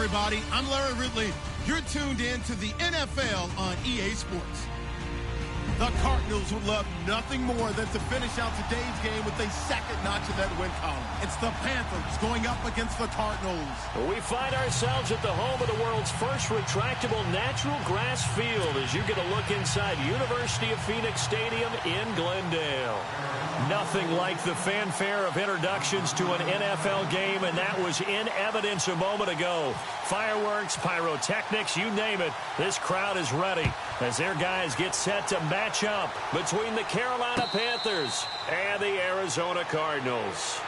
everybody. I'm Larry Ridley. You're tuned in to the NFL on EA Sports. The Cardinals would love nothing more than to finish out today's game with a second notch of that win column. It's the Panthers going up against the Cardinals. We find ourselves at the home of the world's first retractable natural grass field as you get a look inside University of Phoenix Stadium in Glendale. Nothing like the fanfare of introductions to an NFL game, and that was in evidence a moment ago. Fireworks, pyrotechnics, you name it. This crowd is ready as their guys get set to match up between the Carolina Panthers and the Arizona Cardinals.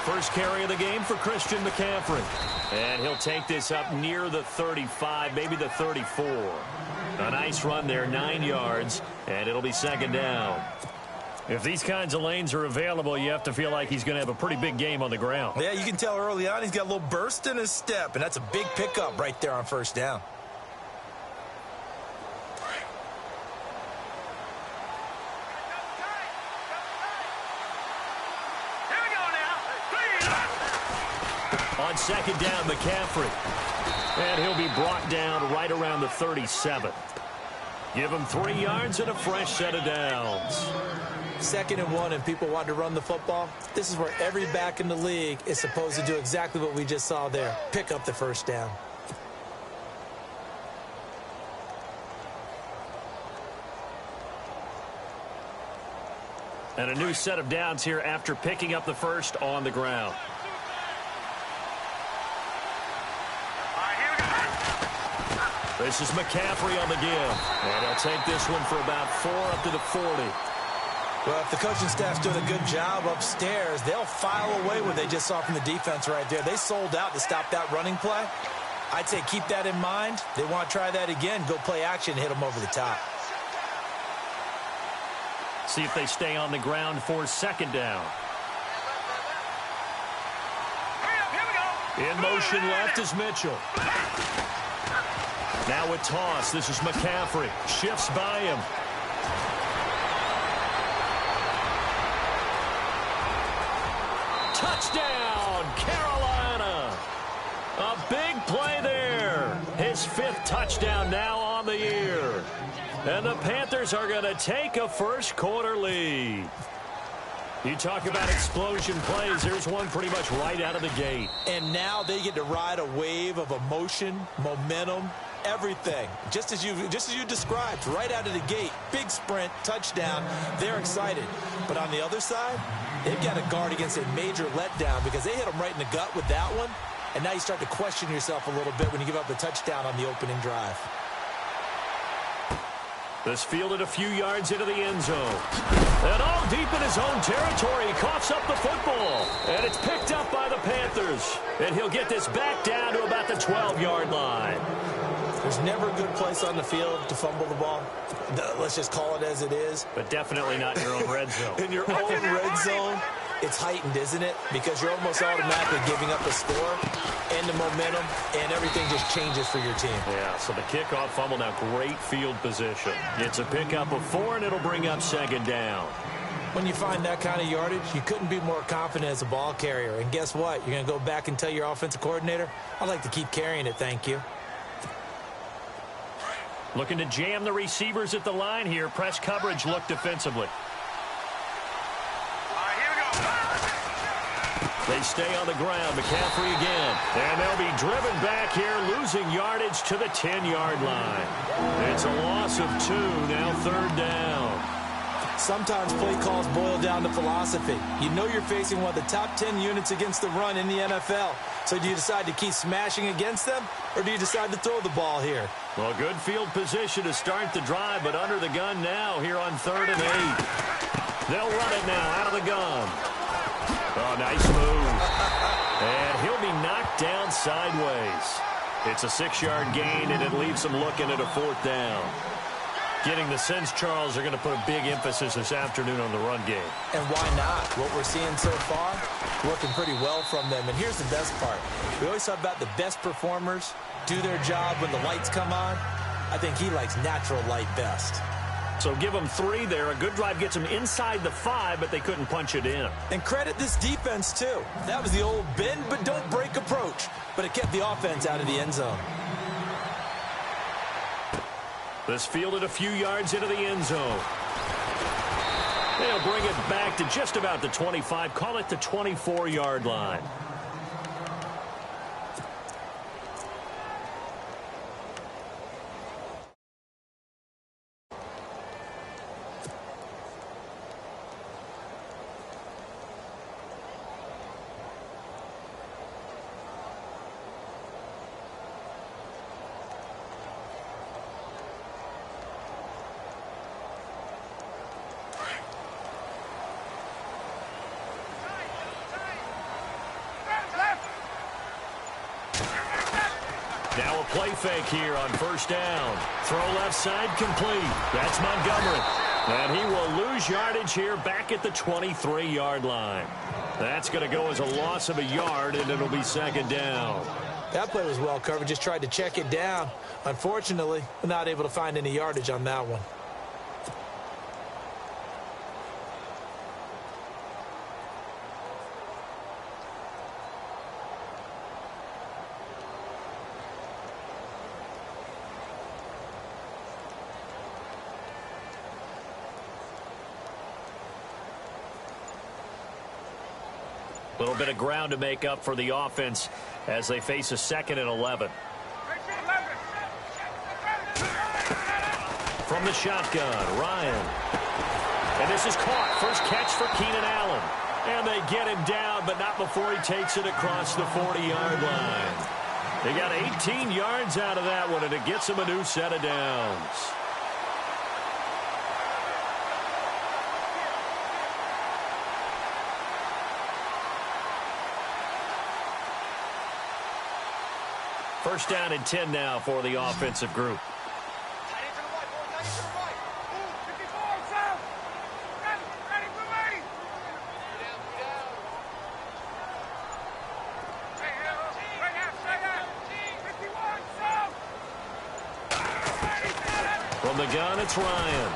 First carry of the game for Christian McCaffrey. And he'll take this up near the 35, maybe the 34. A nice run there, 9 yards, and it'll be second down. If these kinds of lanes are available, you have to feel like he's going to have a pretty big game on the ground. Yeah, you can tell early on he's got a little burst in his step, and that's a big pickup right there on first down. On second down, McCaffrey. And he'll be brought down right around the 37. Give him 3 yards and a fresh set of downs. 2nd and 1, and people want to run the football. This is where every back in the league is supposed to do exactly what we just saw there. Pick up the first down. And a new set of downs here after picking up the first on the ground. This is McCaffrey on the give. And he'll take this one for about 4 up to the 40. Well, if the coaching staff's doing a good job upstairs, they'll file away what they just saw from the defense right there. They sold out to stop that running play. I'd say keep that in mind. They want to try that again. Go play action, hit them over the top. See if they stay on the ground for second down. In motion left is Mitchell. Now a toss. This is McCaffrey. Shifts by him. Touchdown, Carolina. A big play there. His 5th touchdown now on the year. And the Panthers are going to take a first quarter lead. You talk about explosion plays. There's one pretty much right out of the gate. And now they get to ride a wave of emotion, momentum, everything. Just as you described, right out of the gate. Big sprint, touchdown. They're excited. But on the other side, they've got to guard against a major letdown because they hit them right in the gut with that one. And now you start to question yourself a little bit when you give up the touchdown on the opening drive. This fielded a few yards into the end zone. And all deep in his own territory, he coughs up the football. And it's picked up by the Panthers. And he'll get this back down to about the 12-yard line. There's never a good place on the field to fumble the ball. Let's just call it as it is. But definitely not in your own red zone. In your own red zone, it's heightened, isn't it? Because you're almost automatically giving up a score and the momentum, and everything just changes for your team. Yeah, so the kickoff fumble, now great field position. It's a pickup of 4, and it'll bring up second down. When you find that kind of yardage, you couldn't be more confident as a ball carrier. And guess what? You're going to go back and tell your offensive coordinator, I'd like to keep carrying it, thank you. Looking to jam the receivers at the line here. Press coverage look defensively. They stay on the ground. McCaffrey again. And they'll be driven back here, losing yardage to the 10-yard line. It's a loss of 2, now third down. Sometimes play calls boil down to philosophy. You know you're facing one of the top 10 units against the run in the NFL. So do you decide to keep smashing against them, or do you decide to throw the ball here? Well, good field position to start the drive, but under the gun now here on 3rd and 8. They'll run it now out of the gun. Oh, nice move. And he'll be knocked down sideways. It's a 6-yard gain, and it leaves them looking at a 4th down. Getting the sense, Charles, are going to put a big emphasis this afternoon on the run game. And why not? What we're seeing so far, working pretty well from them. And here's the best part. We always talk about the best performers do their job when the lights come on. I think he likes natural light best. So give them 3 there. A good drive gets them inside the 5, but they couldn't punch it in. And credit this defense, too. That was the old bend but don't break approach. But it kept the offense out of the end zone. This fielded a few yards into the end zone. They'll bring it back to just about the 25. Call it the 24-yard line. Now a play fake here on 1st down. Throw left side complete. That's Montgomery. And he will lose yardage here back at the 23-yard line. That's going to go as a loss of a yard, and it'll be 2nd down. That play was well covered. Just tried to check it down. Unfortunately, we're not able to find any yardage on that one. A little bit of ground to make up for the offense as they face a 2nd and 11. From the shotgun, Ryan. And this is caught. First catch for Keenan Allen. And they get him down, but not before he takes it across the 40-yard line. They got 18 yards out of that one, and it gets him a new set of downs. First down and 10 now for the offensive group. From the gun, it's Ryan.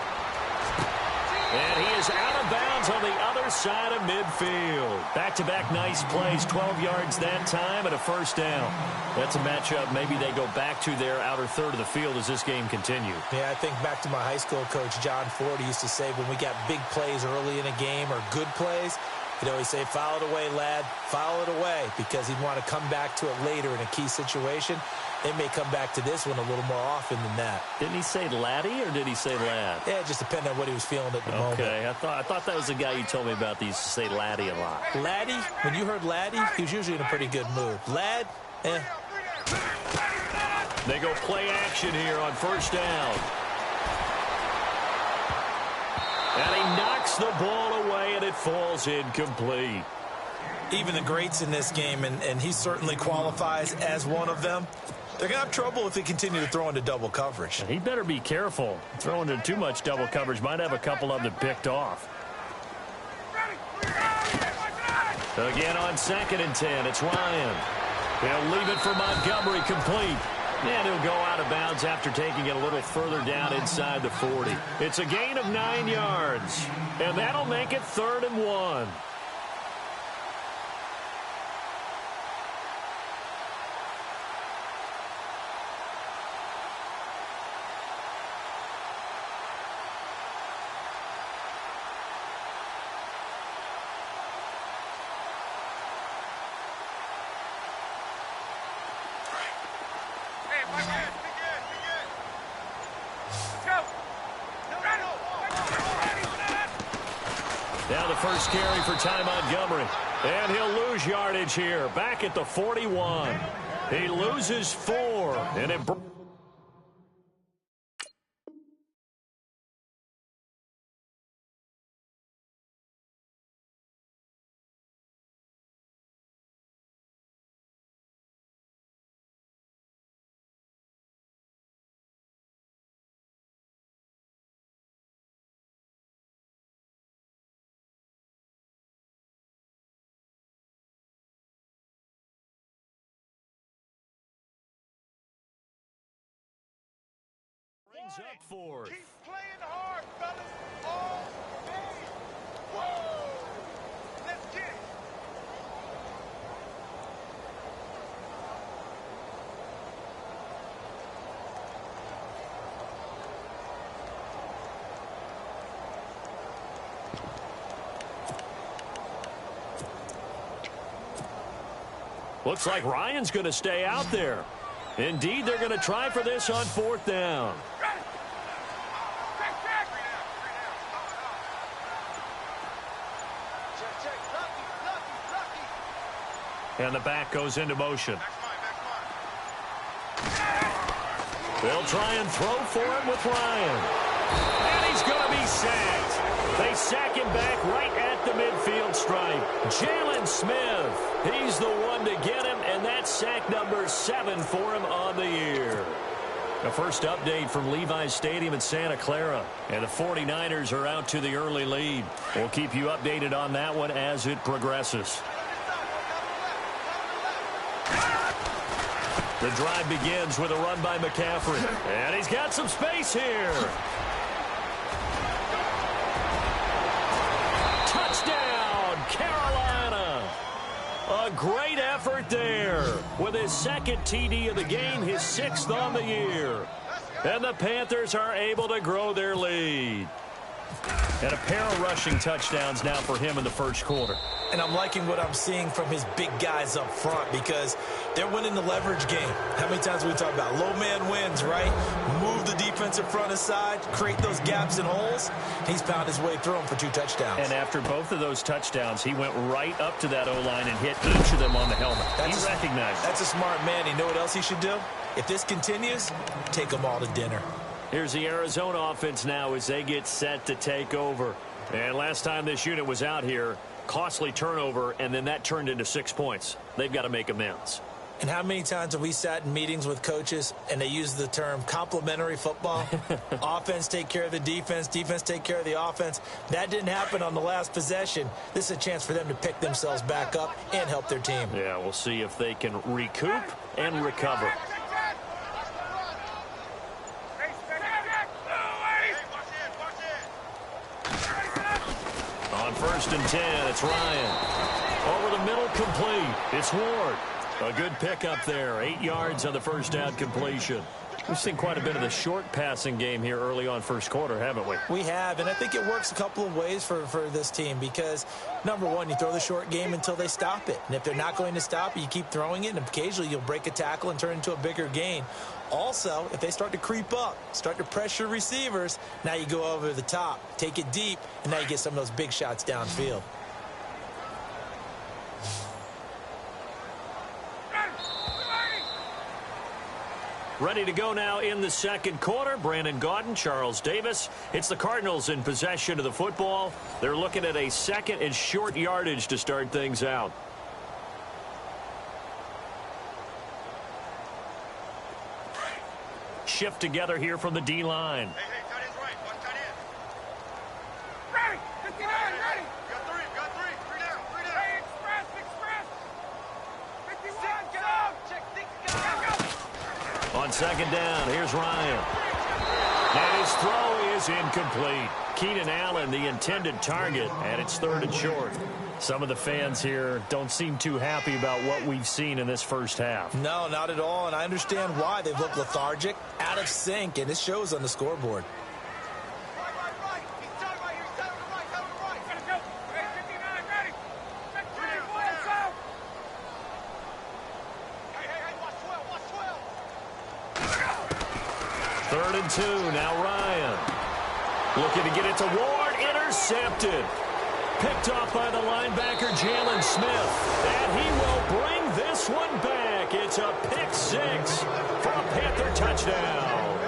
And he is out of bounds on the other side of midfield. Back-to-back nice plays, 12 yards that time and a 1st down. That's a matchup maybe they go back to their outer third of the field as this game continues. Yeah, I think back to my high school coach, John Ford. He used to say when we got big plays early in a game or good plays, he'd always say, foul it away, lad, foul it away, because he'd want to come back to it later in a key situation. They may come back to this one a little more often than that. Didn't he say laddie or did he say lad? Yeah, it just depended on what he was feeling at the moment. Okay, I thought that was the guy you told me about that used to say laddie a lot. Laddie, when you heard laddie, he was usually in a pretty good mood. Lad, eh. They go play action here on 1st down. And he knocks the ball away, and it falls incomplete. Even the greats in this game, and he certainly qualifies as one of them, they're going to have trouble if they continue to throw into double coverage. He better be careful. Throwing into too much double coverage might have a couple of them picked off. Again on 2nd and 10, it's Ryan. He'll leave it for Montgomery complete. And he'll go out of bounds after taking it a little further down inside the 40. It's a gain of 9 yards. And that'll make it 3rd and 1. Now the first carry for Ty Montgomery. And he'll lose yardage here. Back at the 41. He loses 4. And it brings up fourth. Keep playing hard, fellas. All day. Woo! Let's get it. Looks like Ryan's going to stay out there. Indeed, they're going to try for this on fourth down. And the back goes into motion. They'll try and throw for him with Ryan. And he's going to be sacked. They sack him back right at the midfield stripe. Jalen Smith, he's the one to get him, and that's sack number 7 for him on the year. The first update from Levi's Stadium in Santa Clara, and the 49ers are out to the early lead. We'll keep you updated on that one as it progresses. The drive begins with a run by McCaffrey, and he's got some space here. Touchdown, Carolina. A great effort there with his second TD of the game, his 6th on the year. And the Panthers are able to grow their lead. And a pair of rushing touchdowns now for him in the first quarter. And I'm liking what I'm seeing from his big guys up front because they're winning the leverage game. How many times we talk about low man wins, right? Move the defensive front aside, create those gaps and holes. He's found his way through them for 2 touchdowns. And after both of those touchdowns, he went right up to that O-line and hit each of them on the helmet. He recognized it. That's a smart man. You know what else he should do? If this continues, take them all to dinner. Here's the Arizona offense now as they get set to take over. And last time this unit was out here, costly turnover, and then that turned into 6 points. They've got to make amends. And how many times have we sat in meetings with coaches and they use the term complementary football? Offense take care of the defense, defense take care of the offense. That didn't happen on the last possession. This is a chance for them to pick themselves back up and help their team. Yeah, we'll see if they can recoup and recover. On 1st and 10, it's Ryan. Over the middle, complete. It's Ward. A good pickup there. 8 yards on the first down completion. We've seen quite a bit of the short passing game here early on first quarter, haven't we? We have, and I think it works a couple of ways for this team because, number one, you throw the short game until they stop it. And if they're not going to stop it, you keep throwing it, and occasionally you'll break a tackle and turn it into a bigger gain. Also, if they start to creep up, start to pressure receivers, now you go over the top, take it deep, and now you get some of those big shots downfield. Ready to go now in the second quarter. Brandon Gaudin, Charles Davis. It's the Cardinals in possession of the football. They're looking at a 2nd and short yardage to start things out. Shift together here from the D-line. Hey, tight end's right. Watch tight end. Ready. 59, ready. Got three. Three down. Hey, express. 51, go. Check 6, go. On 2nd down, here's Ryan. And his throw is incomplete. Keenan Allen, the intended target, and it's 3rd and short. Some of the fans here don't seem too happy about what we've seen in this first half. No, not at all, and I understand why. They've looked lethargic, out of sync, and it shows on the scoreboard. Right. He's done right here. He's done to the right. Gotta go. Hey, 59, ready. Check 3, Hey, watch 12. 3rd and 2, now Ryan. Looking to get it to Ward, intercepted. Picked off by the linebacker, Jalen Smith. And he will bring this one back. It's a pick 6 for a Panther touchdown.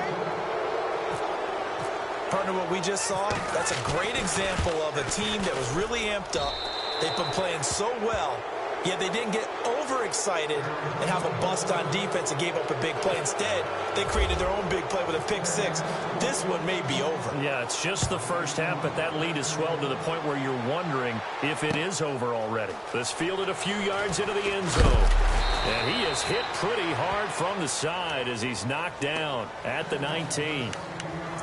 Partner, what we just saw, that's a great example of a team that was really amped up. They've been playing so well, yet they didn't get overexcited and have a bust on defense and gave up a big play. Instead, they created their own big play with a pick 6. This one may be over. Yeah, it's just the first half, but that lead has swelled to the point where you're wondering if it is over already. This fielded a few yards into the end zone. And he is hit pretty hard from the side as he's knocked down at the 19.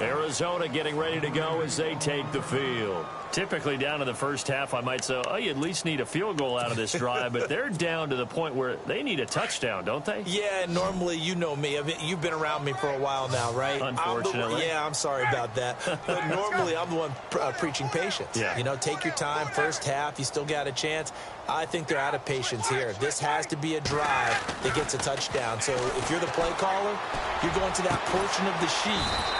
Arizona getting ready to go as they take the field. Typically down to the first half, I might say, oh, you at least need a field goal out of this drive, but they're down to the point where they need a touchdown, don't they? Yeah, normally, you know me. You've been around me for a while now, right? Unfortunately. I'm sorry about that. But normally, I'm the one preaching patience. Yeah. You know, take your time. First half, you still got a chance. I think they're out of patience here. This has to be a drive that gets a touchdown. So if you're the play caller, you're going to that portion of the sheet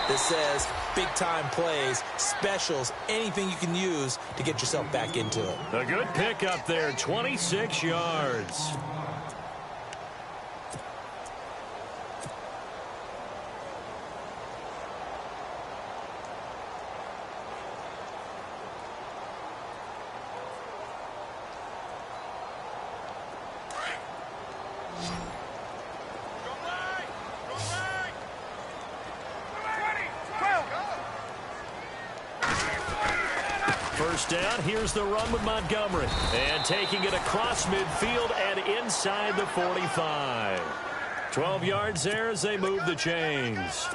that says big-time plays, specials, anything you can use to get yourself back into it. A good pick up there, 26 yards. First down, here's the run with Montgomery. And taking it across midfield and inside the 45. 12 yards there as they move the chains.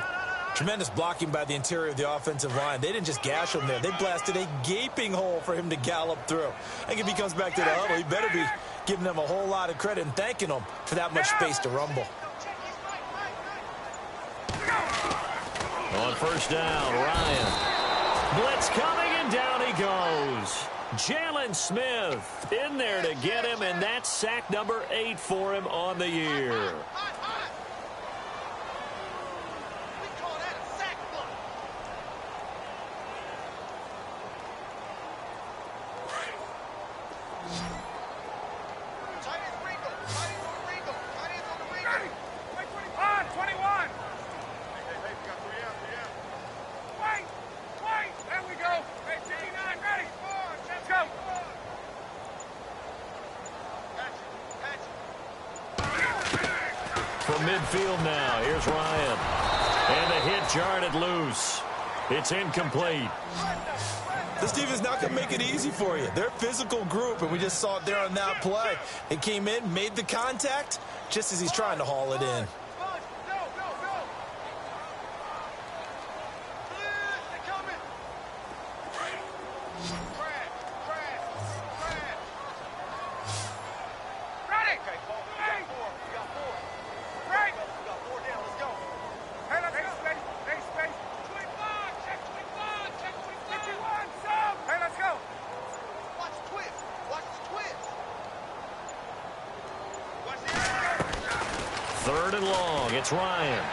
Tremendous blocking by the interior of the offensive line. They didn't just gash him there. They blasted a gaping hole for him to gallop through. I think if he comes back to the huddle, he better be giving them a whole lot of credit and thanking them for that much space to rumble. On first down, Ryan. Blitz coming, and down he goes. Jalen Smith in there to get him, and that's sack number 8 for him on the year. From midfield now, here's Ryan. And the hit jarred it loose. It's incomplete. This team is not going to make it easy for you. They're a physical group, and we just saw it there on that play. It came in, made the contact, just as he's trying to haul it in. Third and long, it's Ryan.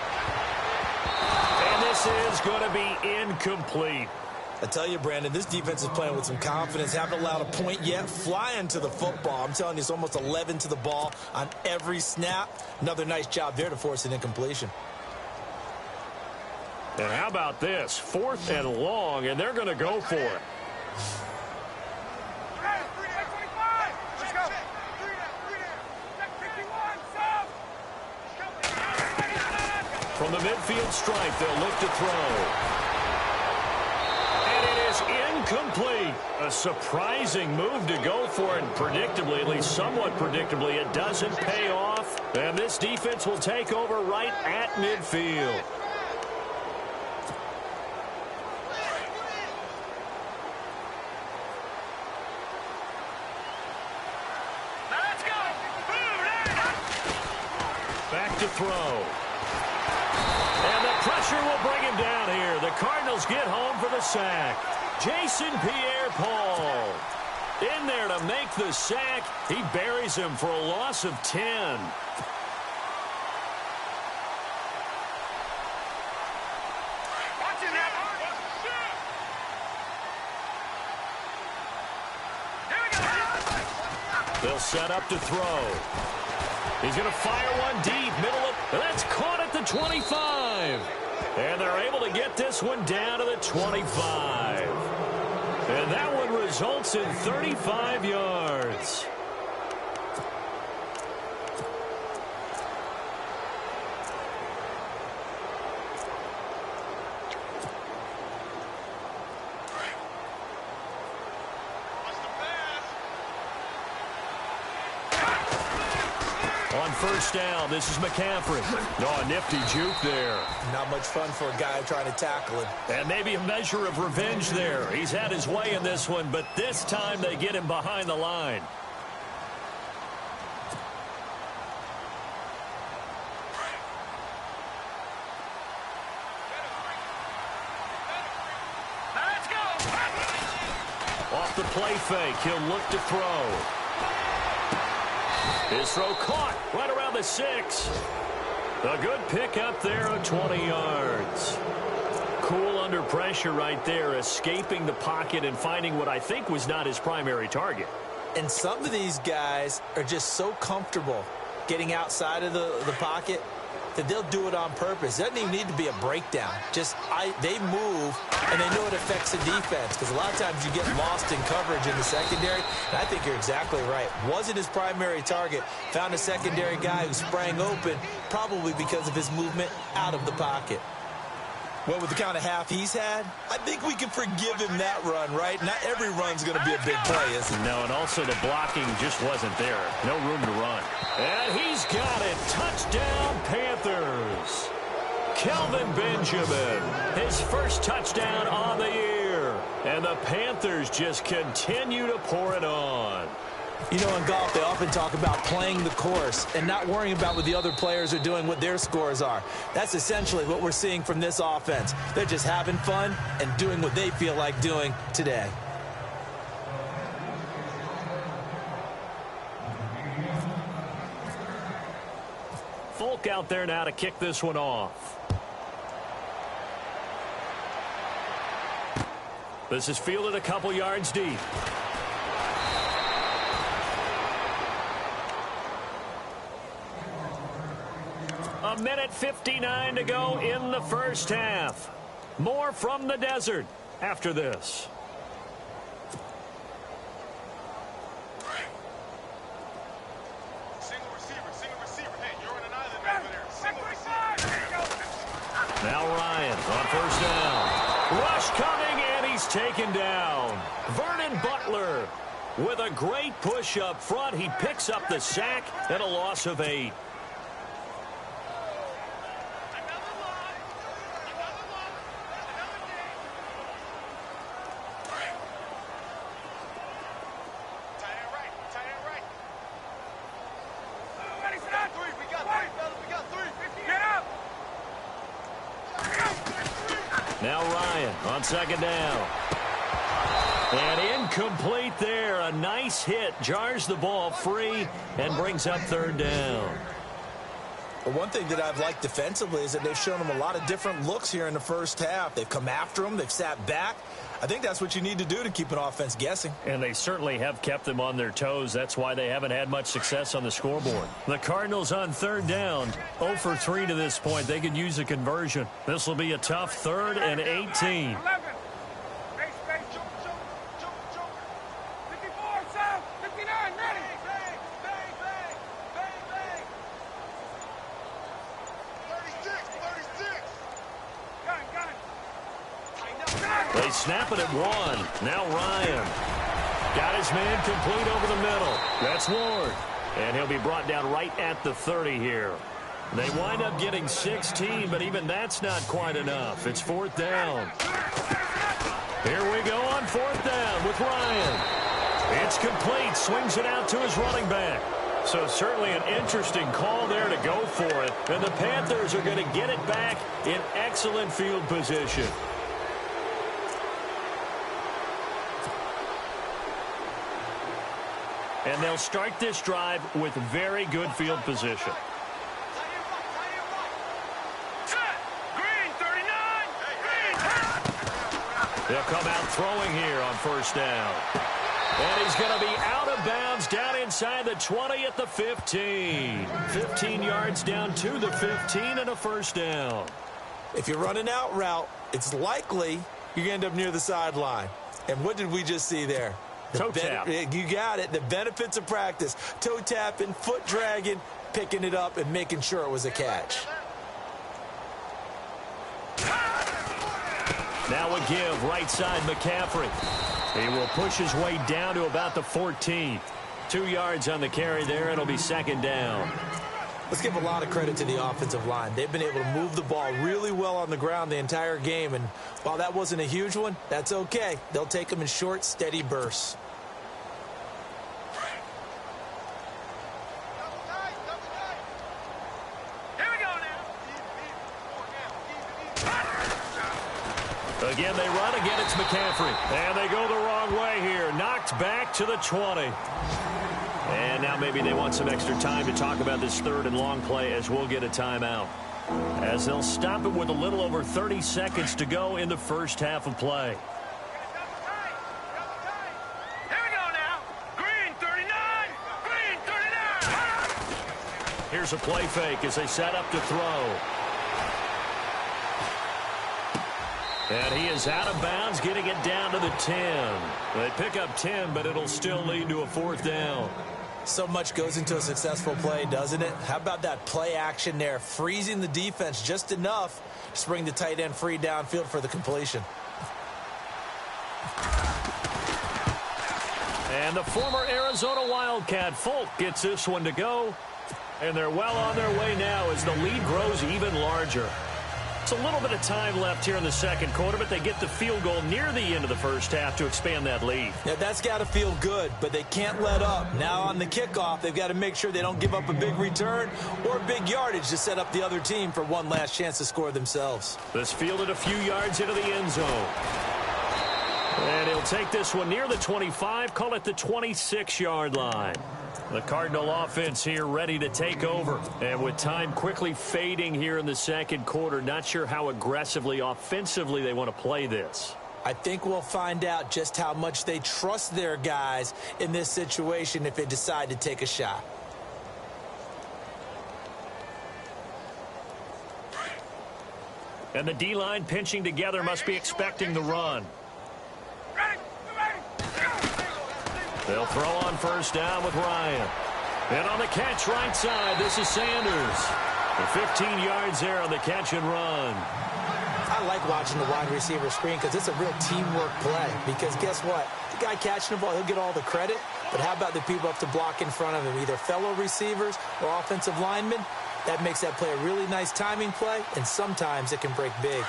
And this is going to be incomplete. I tell you, Brandon, this defense is playing with some confidence. Haven't allowed a point yet. Flying to the football. I'm telling you, it's almost 11 to the ball on every snap. Another nice job there to force an incompletion. And how about this? 4th and long, and they're going to go for it. From the midfield stripe, they'll look to throw. And it is incomplete. A surprising move to go for it. Predictably, at least somewhat predictably, it doesn't pay off. And this defense will take over right at midfield. Back to throw. And the pressure will bring him down here. The Cardinals get home for the sack. Jason Pierre-Paul in there to make the sack. He buries him for a loss of 10. They'll set up to throw. He's going to fire one deep, middle of, and that's caught at the 25. And they're able to get this one down to the 25. And that one results in 35 yards. On first down, this is McCaffrey. Oh, a nifty juke there. Not much fun for a guy trying to tackle him. And maybe a measure of revenge there. He's had his way in this one, but this time they get him behind the line. Let's go. Off the play fake, he'll look to throw. His throw caught right around the 6. A good pick up there of 20 yards. Cool under pressure right there, escaping the pocket and finding what I think was not his primary target. And some of these guys are just so comfortable getting outside of the pocket that they'll do it on purpose. It doesn't even need to be a breakdown. They move, and they know it affects the defense, because a lot of times you get lost in coverage in the secondary, and I think you're exactly right. Wasn't his primary target. Found a secondary guy who sprang open, probably because of his movement out of the pocket. Well, with the kind of half he's had, I think we can forgive him that run, right? Not every run's going to be a big play, is it? No, and also the blocking just wasn't there. No room to run. And he's got it. Touchdown, Panthers. Kelvin Benjamin, his first touchdown on the year. And the Panthers just continue to pour it on. You know, in golf, they often talk about playing the course and not worrying about what the other players are doing, what their scores are. That's essentially what we're seeing from this offense. They're just having fun and doing what they feel like doing today. Folk out there now to kick this one off. This is fielded a couple yards deep. A minute 59 to go in the first half. More from the desert after this. Single receiver. Hey, you're on an island over there. Single receiver. Now Ryan on first down. Rush coming, and he's taken down. Vernon Butler with a great push up front. He picks up the sack and a loss of 8. Now Ryan on second down. And incomplete there. A nice hit. Jars the ball free and brings up third down. Well, one thing that I've liked defensively is that they've shown them a lot of different looks here in the first half. They've come after them. They've sat back. I think that's what you need to do to keep an offense guessing. And they certainly have kept them on their toes. That's why they haven't had much success on the scoreboard. The Cardinals on third down. 0 for 3 to this point. They could use a conversion. This will be a tough 3rd and 18. 11. Joker. 54, south. 59, ready. Bang. 36. Gun. They snap it at 1. Now Ryan. Got his man complete over the middle. That's Ward. And he'll be brought down right at the 30 here. They wind up getting 16, but even that's not quite enough. It's 4th down. Here we go on 4th down with Ryan. It's complete. Swings it out to his running back. So certainly an interesting call there to go for it. And the Panthers are going to get it back in excellent field position. And they'll start this drive with very good field position. Green, 39. They'll come out throwing here on first down. And he's going to be out of bounds down inside the 20 at the 15. 15 yards down to the 15 and a first down. If you're running out route, it's likely you're going to end up near the sideline. And what did we just see there? Toe tap. You got it. The benefits of practice. Toe tapping, foot dragging, picking it up, and making sure it was a catch. Now a give right side McCaffrey. He will push his way down to about the 14. 2 yards on the carry there. It'll be second down. Let's give a lot of credit to the offensive line. They've been able to move the ball really well on the ground the entire game. And while that wasn't a huge one, that's okay. They'll take them in short, steady bursts. Again, they run. Again, it's McCaffrey. And they go the wrong way here. Knocked back to the 20. And now maybe they want some extra time to talk about this third and long play as we'll get a timeout. As they'll stop it with a little over 30 seconds to go in the first half of play. Here we go now. Green 39. Green 39. Here's a play fake as they set up to throw. And he is out of bounds, getting it down to the 10. They pick up 10, but it'll still lead to a fourth down. So much goes into a successful play, doesn't it? How about that play action there, freezing the defense just enough to bring the tight end free downfield for the completion. And the former Arizona Wildcat, Folk, gets this one to go. And they're well on their way now as the lead grows even larger. It's a little bit of time left here in the second quarter, but they get the field goal near the end of the first half to expand that lead. Yeah, that's got to feel good, but they can't let up. Now on the kickoff, they've got to make sure they don't give up a big return or big yardage to set up the other team for one last chance to score themselves. This fielded a few yards into the end zone. And he'll take this one near the 25, call it the 26-yard line. The Cardinal offense here ready to take over. And with time quickly fading here in the second quarter, not sure how aggressively, offensively they want to play this. I think we'll find out just how much they trust their guys in this situation if they decide to take a shot. And the D-line pinching together must be expecting the run. They'll throw on first down with Ryan. And on the catch right side, this is Sanders. The 15 yards there on the catch and run. I like watching the wide receiver screen because it's a real teamwork play. Because guess what? The guy catching the ball, he'll get all the credit. But how about the people up to block in front of him, either fellow receivers or offensive linemen? That makes that play a really nice timing play, and sometimes it can break big.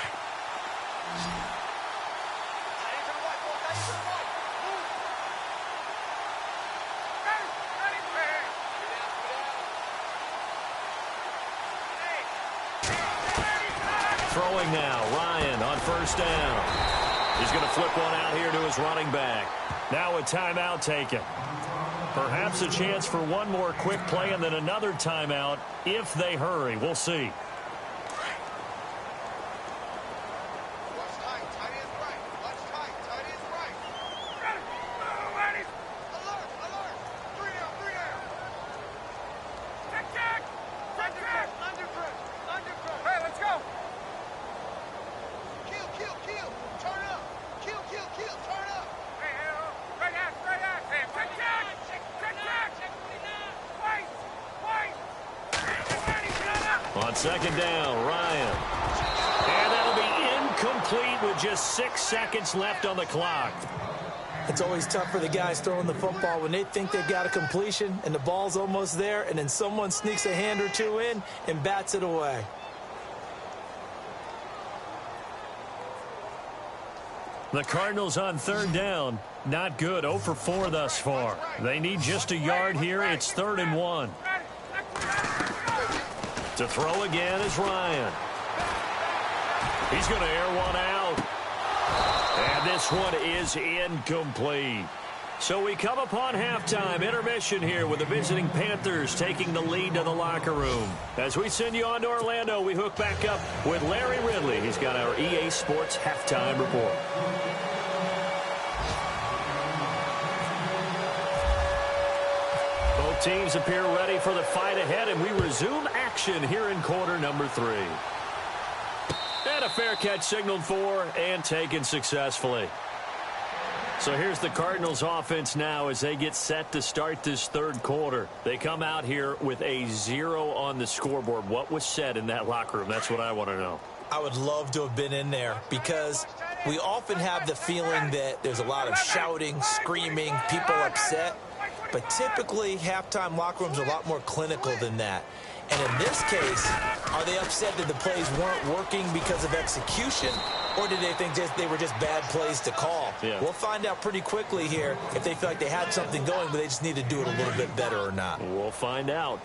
Throwing now, Ryan on first down. He's going to flip one out here to his running back. Now a timeout taken. Perhaps a chance for one more quick play and then another timeout if they hurry. We'll see. On second down, Ryan. And that'll be incomplete with just 6 seconds left on the clock. It's always tough for the guys throwing the football when they think they've got a completion and the ball's almost there, and then someone sneaks a hand or two in and bats it away. The Cardinals on third down. Not good. 0 for 4 thus far. They need just a yard here. It's 3rd and 1. To throw again is Ryan. He's going to air one out. And this one is incomplete. So we come upon halftime intermission here with the visiting Panthers taking the lead to the locker room. As we send you on to Orlando, we hook back up with Larry Ridley. He's got our EA Sports halftime report. Both teams appear ready for the fight ahead, and we resume action here in quarter number 3. And a fair catch signaled for and taken successfully. So here's the Cardinals offense now as they get set to start this third quarter. They come out here with a 0 on the scoreboard. What was said in that locker room? That's what I want to know. I would love to have been in there because we often have the feeling that there's a lot of shouting, screaming, people upset. but typically halftime locker rooms are a lot more clinical than that. And in this case, are they upset that the plays weren't working because of execution, or did they think they were just bad plays to call? Yeah. We'll find out pretty quickly here if they feel like they had something going, but they just need to do it a little bit better or not. We'll find out.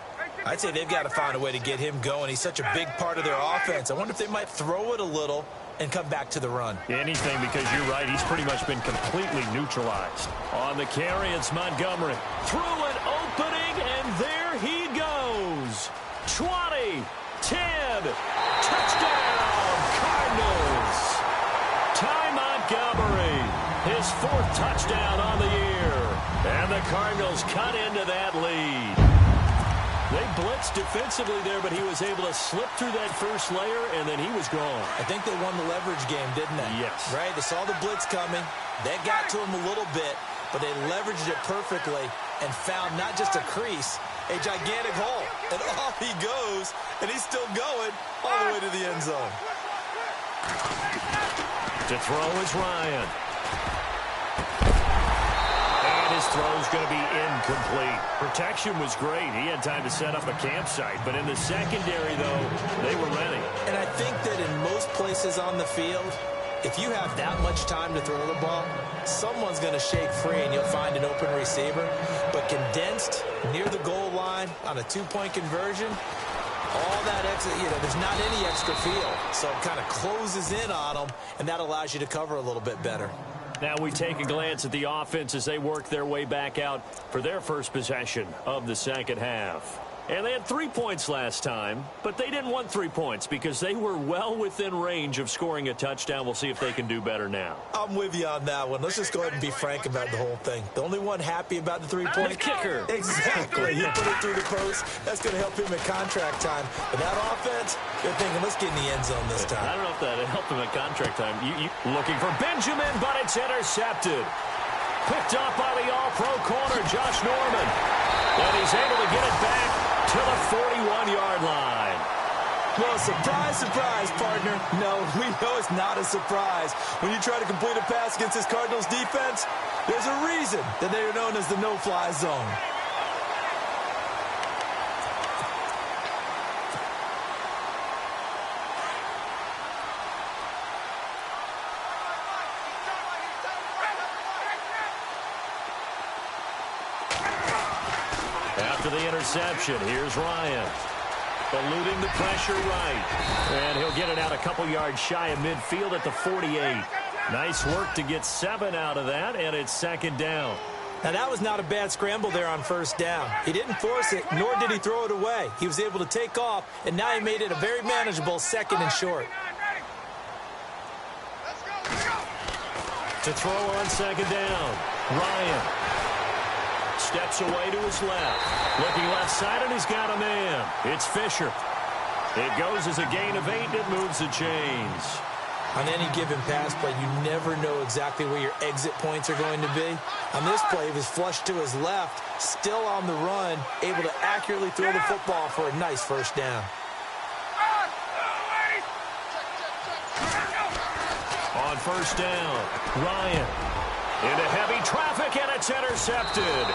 I'd say they've got to find a way to get him going. He's such a big part of their offense. I wonder if they might throw it a little and come back to the run. Anything, because you're right, he's pretty much been completely neutralized. On the carry, it's Montgomery. Through an opening, and there he goes. 20, 10, touchdown, Cardinals. Ty Montgomery, his 4th touchdown on the year. And the Cardinals cut into that lead. They blitzed defensively there, but he was able to slip through that first layer, and then he was gone. I think they won the leverage game, didn't they? Yes. Right? They saw the blitz coming. That got to him a little bit, but they leveraged it perfectly and found not just a crease, a gigantic hole. And off he goes, and he's still going all the way to the end zone. To throw is Ryan. And his throw's going to be incomplete. Protection was great. He had time to set up a campsite. But in the secondary, though, they were ready. And I think that in most places on the field, if you have that much time to throw the ball, someone's going to shake free and you'll find an open receiver. But condensed near the goal line on a 2-point conversion, all that extra, there's not any extra field. So it kind of closes in on them, and that allows you to cover a little bit better. Now we take a glance at the offense as they work their way back out for their first possession of the second half. And they had 3 points last time, but they didn't want 3 points because they were well within range of scoring a touchdown. We'll see if they can do better now. I'm with you on that one. Let's just go ahead and be frank about the whole thing. The only one happy about the 3-point kicker. Exactly. He put it through the post. That's going to help him at contract time. But that offense, they're thinking, let's get in the end zone this time. I don't know if that helped him at contract time. Looking for Benjamin, but it's intercepted. Picked up by the all-pro corner, Josh Norman. And he's able to get it back to the 41-yard line. Well, surprise, surprise, partner. No, we know it's not a surprise. When you try to complete a pass against this Cardinals defense, there's a reason that they are known as the no-fly zone. After the interception, here's Ryan. Eluding the pressure right. And he'll get it out a couple yards shy of midfield at the 48. Nice work to get 7 out of that, and it's second down. Now, that was not a bad scramble there on first down. He didn't force it, nor did he throw it away. He was able to take off, and now he made it a very manageable 2nd and short. To throw on second down, Ryan steps away to his left. Looking left side, and he's got a man. It's Fisher. It goes as a gain of 8, and it moves the chains. On any given pass play, you never know exactly where your exit points are going to be. On this play, he was flushed to his left, still on the run, able to accurately throw the football for a nice first down. On first down, Ryan into heavy traffic, and it's intercepted.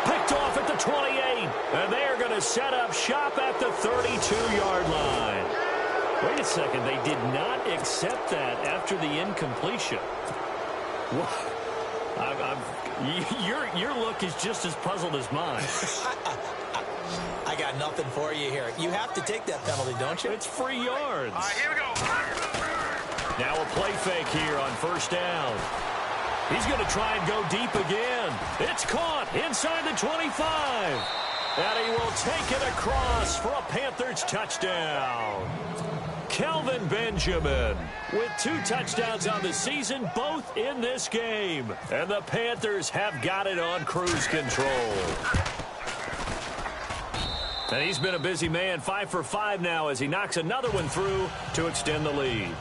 Picked off at the 28, and they are going to set up shop at the 32-yard line. Wait a second, they did not accept that after the incompletion. Your look is just as puzzled as mine. I got nothing for you here. You have to take that penalty, don't you? It's free yards. All right, here we go. Now a play fake here on first down. He's going to try and go deep again. It's caught inside the 25. And he will take it across for a Panthers touchdown. Kelvin Benjamin with 2 touchdowns on the season, both in this game. And the Panthers have got it on cruise control. And he's been a busy man, 5 for 5 now as he knocks another one through to extend the lead.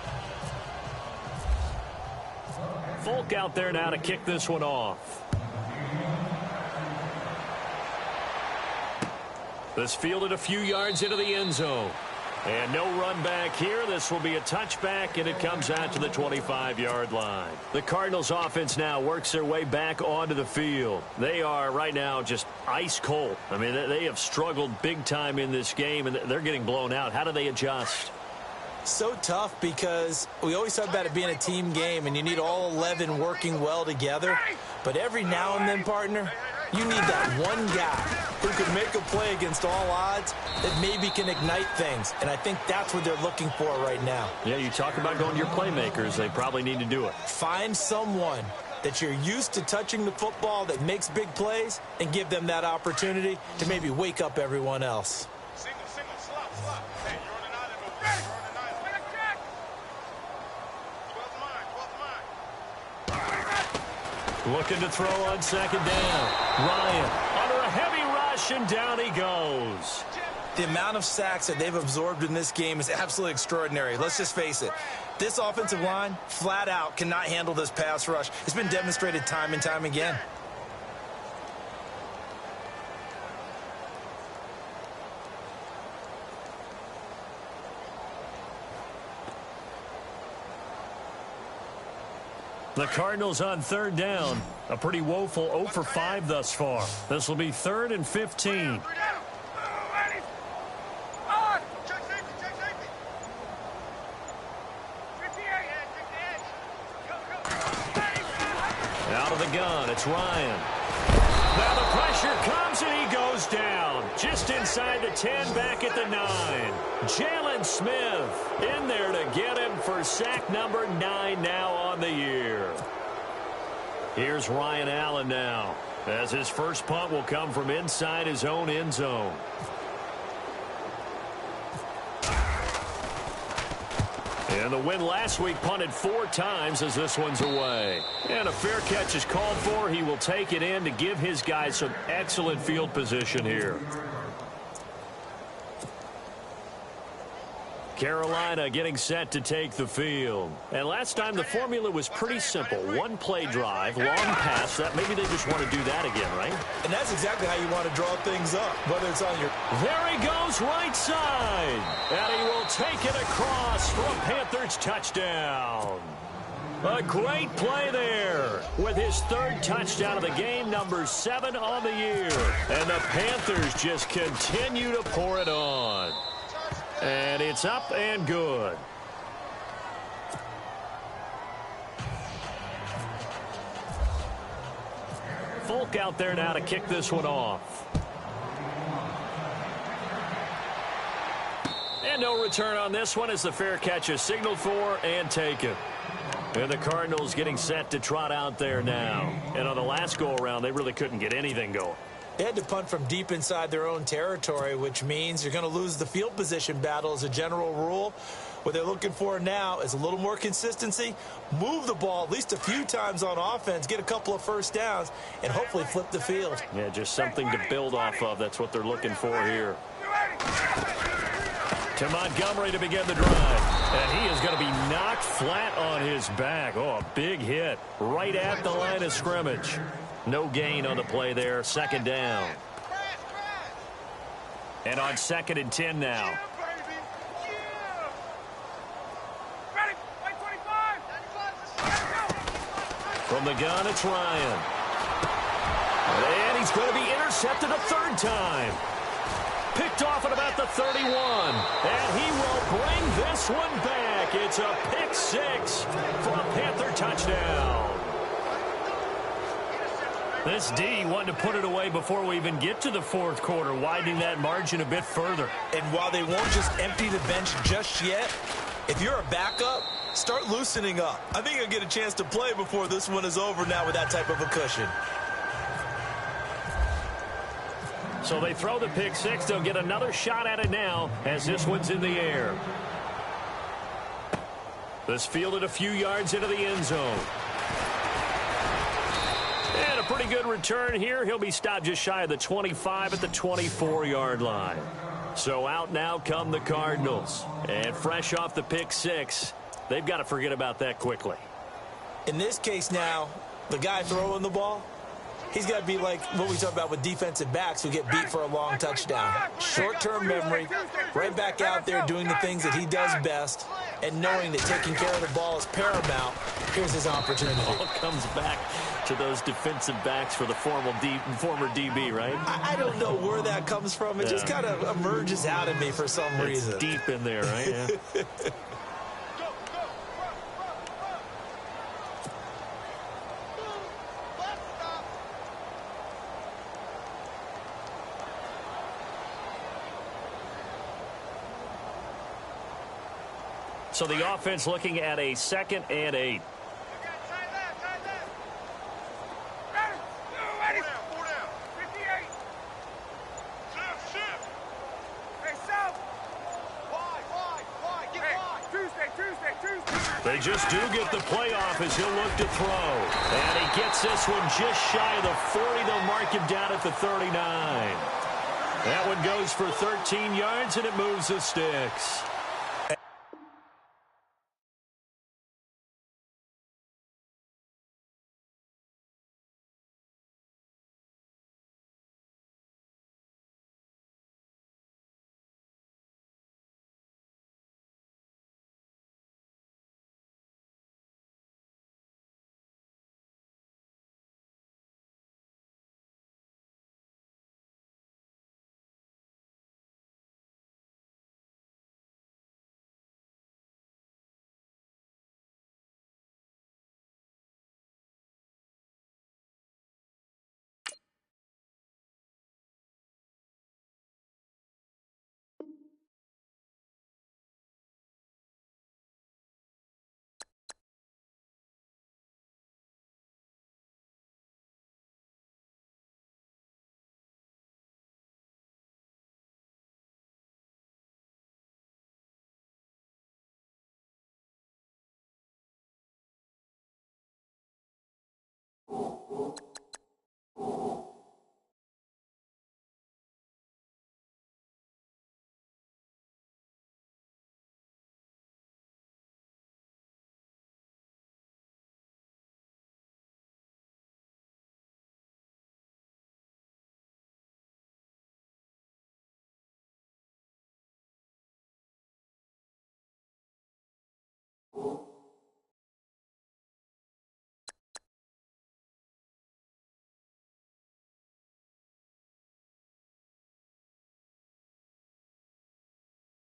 Folk out there now to kick this one off. This fielded a few yards into the end zone. And no run back here. This will be a touchback, and it comes out to the 25-yard line. The Cardinals offense now works their way back onto the field. They are right now just ice cold. I mean, they have struggled big time in this game, and they're getting blown out. How do they adjust? So tough because we always talk about it being a team game, and you need all 11 working well together. But every now and then, partner, you need that one guy who can make a play against all odds that maybe can ignite things. And I think that's what they're looking for right now. Yeah, you talk about going to your playmakers. They probably need to do it. Find someone that you're used to touching the football that makes big plays and give them that opportunity to maybe wake up everyone else. Single, slop. Hey, you're on an island over there. You're on an island. Wait a check. 12 mine. Looking to throw on second down. Ryan under a heavy rush, and down he goes. The amount of sacks that they've absorbed in this game is absolutely extraordinary. Let's just face it. This offensive line, flat out, cannot handle this pass rush. It's been demonstrated time and time again. The Cardinals on third down. A pretty woeful 0 for 5 thus far. This will be 3rd and 15. Out of the gun, it's Ryan. Now the pressure comes, and he goes down. Just inside the 10, back at the 9. Jalen Smith in there to get him for sack number 9 now on the year. Here's Ryan Allen now, as his first punt will come from inside his own end zone. And the win last week punted 4 times as this one's away. And a fair catch is called for. He will take it in to give his guys some excellent field position here. Carolina getting set to take the field. And last time the formula was pretty simple. One play drive, long pass. That maybe they just want to do that again, right? And that's exactly how you want to draw things up, whether it's on your... There he goes right side. And he will take it across for a Panthers touchdown. A great play there with his 3rd touchdown of the game, number 7 on the year. And the Panthers just continue to pour it on. And it's up and good. Folk out there now to kick this one off. And no return on this one as the fair catch is signaled for and taken. And the Cardinals getting set to trot out there now. And on the last go-around, they really couldn't get anything going. They had to punt from deep inside their own territory, which means you're going to lose the field position battle as a general rule. What they're looking for now is a little more consistency, move the ball at least a few times on offense, get a couple of first downs, and hopefully flip the field. Yeah, just something to build off of. That's what they're looking for here. To Montgomery to begin the drive. And he is going to be knocked flat on his back. Oh, a big hit right at the line of scrimmage. No gain on the play there. 2nd down. And on 2nd and 10 now. From the gun, it's Ryan. And he's going to be intercepted a 3rd time. Picked off at about the 31. And he will bring this one back. It's a pick 6 for a Panther touchdown. This D wanted to put it away before we even get to the 4th quarter, widening that margin a bit further. And while they won't just empty the bench just yet, if you're a backup, start loosening up. I think you'll get a chance to play before this one is over now with that type of a cushion. So they throw the pick 6. They'll get another shot at it now as this one's in the air. This fielded a few yards into the end zone. And a pretty good return here. He'll be stopped just shy of the 25 at the 24-yard line. So out now come the Cardinals. And fresh off the pick 6, they've got to forget about that quickly. In this case now, the guy throwing the ball, He's got to be like what we talk about with defensive backs who get beat for a long touchdown. Short-term memory, right back out there doing the things that he does best, and knowing that taking care of the ball is paramount. Here's his opportunity. It all comes back to those defensive backs for the former DB, right? I don't know where that comes from. It just kind of emerges out of me for some reason. It's deep in there, right? Yeah. So the offense looking at a 2nd and 8. They just do get the playoff as he'll look to throw. And he gets this one just shy of the 40. They'll mark him down at the 39. That one goes for 13 yards, and it moves the sticks.